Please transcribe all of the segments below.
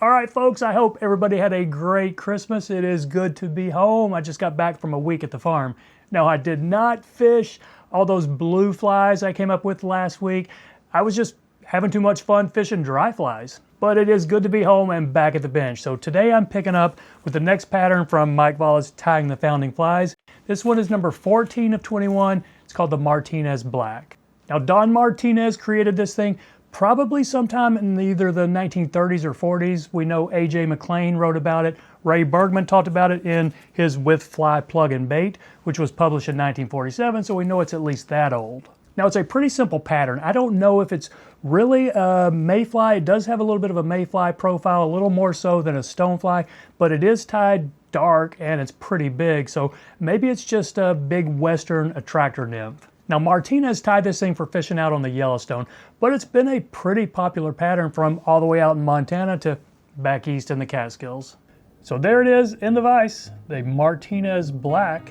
All right, folks, I hope everybody had a great Christmas. It is good to be home. I just got back from a week at the farm. Now, I did not fish all those blue flies I came up with last week. I was just having too much fun fishing dry flies. But it is good to be home and back at the bench. So today I'm picking up with the next pattern from Mike Valla's Tying the Founding Flies. This one is number 14 of 21. It's called the Martinez Black. Now, Don Martinez created this thing probably sometime in either the 1930s or 40s. We know A.J. McLean wrote about it. Ray Bergman talked about it in his With Fly Plug and Bait, which was published in 1947, so we know it's at least that old. Now, it's a pretty simple pattern. I don't know if it's really a Mayfly. It does have a little bit of a Mayfly profile, a little more so than a Stonefly, but it is tied dark and it's pretty big, so maybe it's just a big western attractor nymph. Now, Martinez tied this thing for fishing out on the Yellowstone, but it's been a pretty popular pattern from all the way out in Montana to back east in the Catskills. So there it is in the vise, the Martinez Black.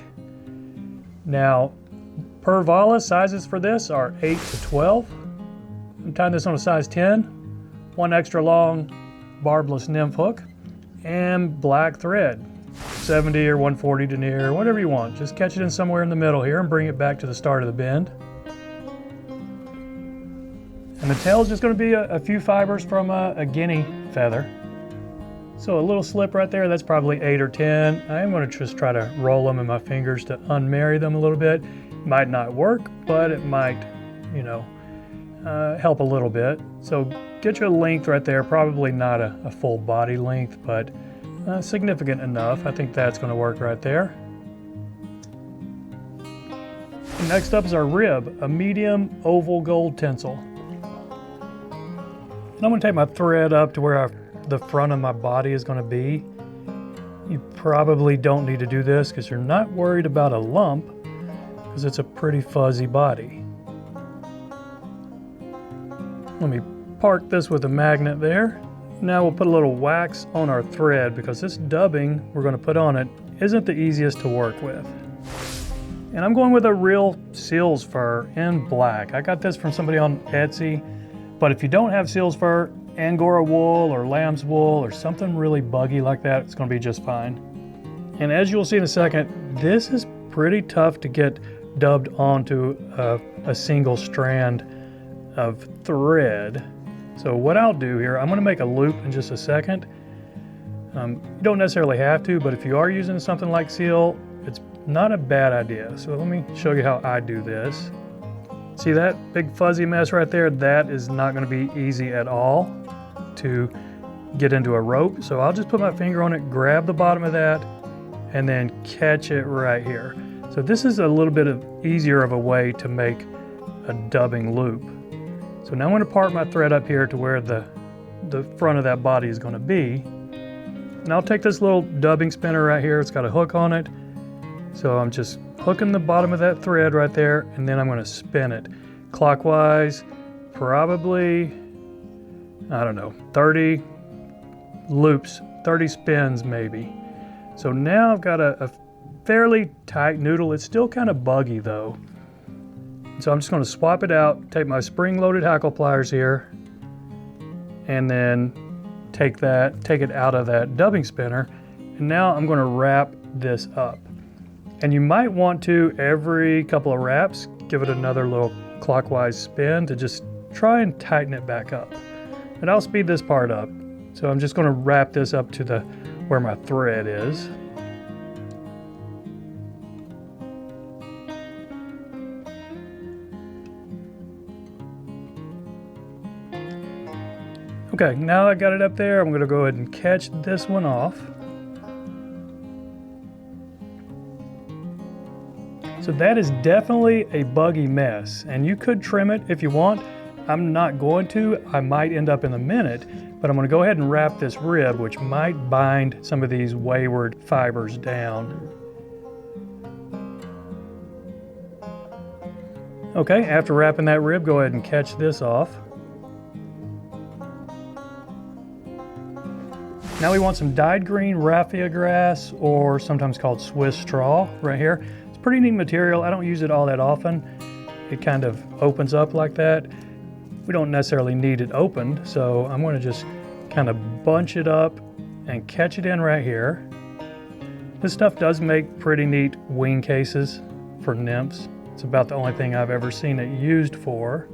Now, per Valla, sizes for this are 8 to 12. I'm tying this on a size 10, one extra long barbless nymph hook, and black thread. 70 or 140 denier, whatever you want. Just catch it in somewhere in the middle here and bring it back to the start of the bend. And the tail is just going to be a few fibers from a guinea feather. So a little slip right there, that's probably 8 or 10. I am going to just try to roll them in my fingers to unmarry them a little bit. Might not work, but it might, help a little bit. So get your length right there, probably not a full body length, but significant enough. I think that's going to work right there. And next up is our rib, a medium oval gold tinsel. And I'm going to take my thread up to where the front of my body is going to be. You probably don't need to do this because you're not worried about a lump because it's a pretty fuzzy body. Let me park this with a magnet there. Now we'll put a little wax on our thread because this dubbing we're going to put on it isn't the easiest to work with. And I'm going with a real seal's fur in black. I got this from somebody on Etsy, but if you don't have seal's fur, angora wool or lamb's wool or something really buggy like that, it's going to be just fine. And as you'll see in a second, this is pretty tough to get dubbed onto a single strand of thread. So what I'll do here, I'm going to make a loop in just a second. You don't necessarily have to, but if you are using something like seal, it's not a bad idea. So let me show you how I do this. See that big fuzzy mess right there? That is not going to be easy at all to get into a rope. So I'll just put my finger on it, grab the bottom of that, and then catch it right here. So this is a little bit easier of a way to make a dubbing loop. So now I'm going to part my thread up here to where the front of that body is going to be. And I'll take this little dubbing spinner right here. It's got a hook on it. So I'm just hooking the bottom of that thread right there, and then I'm going to spin it clockwise, probably, 30 loops, 30 spins maybe. So now I've got a fairly tight noodle. It's still kind of buggy though. So I'm just going to swap it out, take my spring-loaded hackle pliers here, and then take it out of that dubbing spinner. And now I'm going to wrap this up. And you might want to, every couple of wraps, give it another little clockwise spin to just try and tighten it back up. But I'll speed this part up. So I'm just going to wrap this up to where my thread is. Okay, now I got it up there, I'm going to go ahead and catch this one off. So that is definitely a buggy mess, and you could trim it if you want. I'm not going to. I might end up in a minute, but I'm going to go ahead and wrap this rib, which might bind some of these wayward fibers down. Okay, after wrapping that rib, go ahead and catch this off. Now we want some dyed green raffia grass, or sometimes called Swiss straw, right here. It's pretty neat material. I don't use it all that often. It kind of opens up like that. We don't necessarily need it opened, so I'm going to just kind of bunch it up and catch it in right here. This stuff does make pretty neat wing cases for nymphs. It's about the only thing I've ever seen it used for.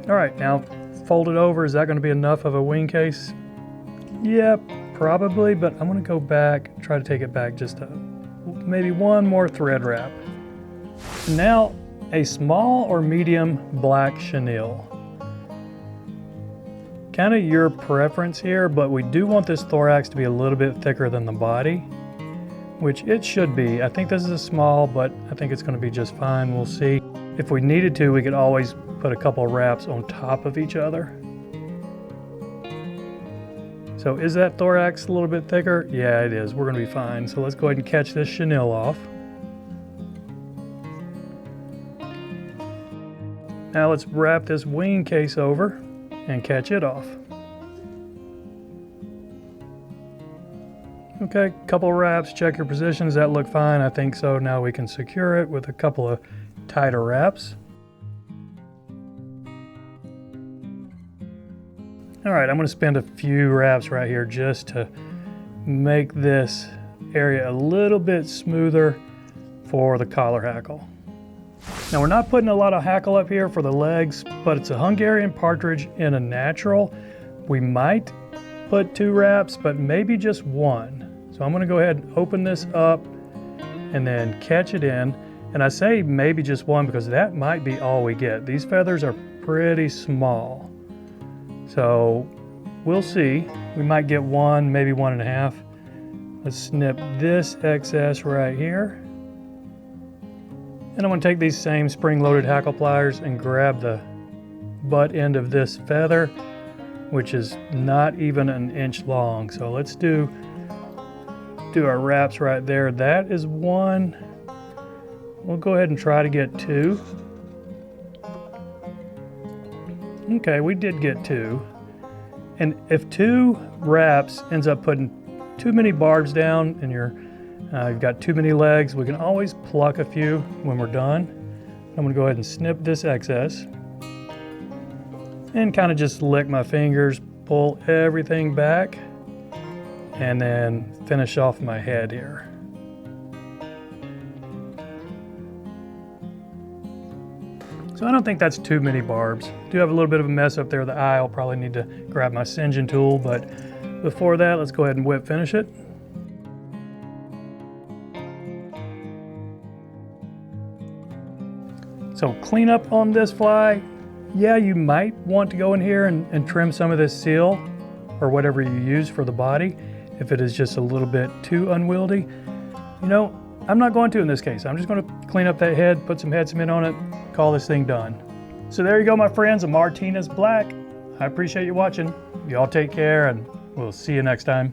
All right, now fold it over. Is that going to be enough of a wing case? Yeah, probably, but I'm going to go back, try to take it back just maybe one more thread wrap. Now, a small or medium black chenille. Kind of your preference here, but we do want this thorax to be a little bit thicker than the body, which it should be. I think this is a small, but I think it's going to be just fine. We'll see. If we needed to, we could always put a couple wraps on top of each other. So is that thorax a little bit thicker? Yeah, it is. We're going to be fine. So let's go ahead and catch this chenille off. Now let's wrap this wing case over and catch it off. Okay, couple wraps, check your position. Does that look fine? I think so. Now we can secure it with a couple of tighter wraps. All right, I'm going to spend a few wraps right here just to make this area a little bit smoother for the collar hackle. Now we're not putting a lot of hackle up here for the legs, but it's a Hungarian partridge in a natural. We might put 2 wraps, but maybe just 1. So I'm going to go ahead and open this up and then catch it in. And I say maybe just 1 because that might be all we get. These feathers are pretty small. So we'll see. We might get 1, maybe 1.5. Let's snip this excess right here. And I'm going to take these same spring-loaded hackle pliers and grab the butt end of this feather, which is not even an inch long. So let's do our wraps right there. That is 1. We'll go ahead and try to get 2. Okay, we did get 2. And if 2 wraps ends up putting too many barbs down and you've got too many legs, we can always pluck a few when we're done. I'm going to go ahead and snip this excess and kind of just lick my fingers, pull everything back, and then finish off my head here. So I don't think that's too many barbs. Do have a little bit of a mess up there with the eye. I'll probably need to grab my singeing tool, but before that, let's go ahead and whip finish it. So clean up on this fly. Yeah, you might want to go in here and trim some of this seal or whatever you use for the body if it is just a little bit too unwieldy. You know, I'm not going to in this case. I'm just going to clean up that head, put some head cement on it, call this thing done. So there you go, my friends, a Martinez Black. I appreciate you watching. Y'all take care, and we'll see you next time.